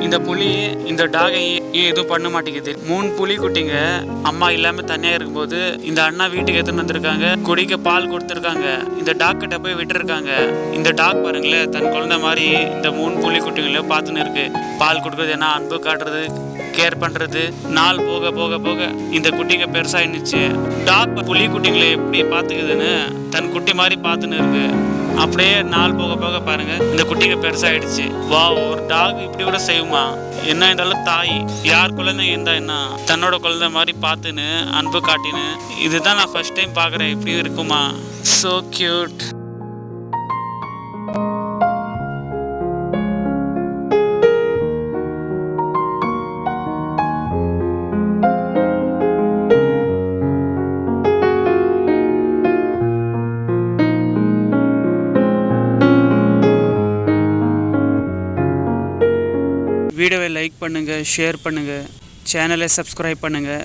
இந்த புலி இந்த டாகை ஏன் எதுவும் பண்ண மாட்டேங்குது. 3 புலி குட்டிங்க அம்மா இல்லாம தனியா இருக்கும்போது இந்த அண்ணா வீட்டுக்கு எடுத்துன்னு வந்திருக்காங்க. குடிக்க பால் கொடுத்துருக்காங்க. இந்த டாக் கிட்ட போய் விட்டுருக்காங்க. இந்த டாக் பாருங்களேன், தன் குழந்தை மாதிரி இந்த 3 புலி குட்டிங்களையும் பார்த்துன்னு இருக்கு. பால் கொடுக்குறது, என்ன அன்பு காட்டுறது, கேர் பண்றது. நாள் போக போக போக இந்த குட்டிங்க பெருசாயிடுச்சு. டாக் புலி குட்டிங்களை எப்படி பார்த்துக்குதுன்னு தன் குட்டி மாதிரி பார்த்துன்னு இருக்கு. அப்படியே நாள் போக போக பாருங்க இந்த குட்டிங்க பெருசாயிடுச்சு. வா, ஒரு டாக் இப்படி கூட செய்யுமா? என்ன இருந்தாலும் தாய் யார் குழந்தை இருந்தா என்ன, தன்னோட குழந்தை மாதிரி பார்த்துன்னு அன்பு காட்டின்னு. இதுதான் நான் ஃபர்ஸ்ட் டைம் பார்க்குறேன். இப்படி இருக்குமா? So cute. வீடியோவை லைக் பண்ணுங்கள், ஷேர் பண்ணுங்கள், சேனலை சப்ஸ்கிரைப் பண்ணுங்கள்.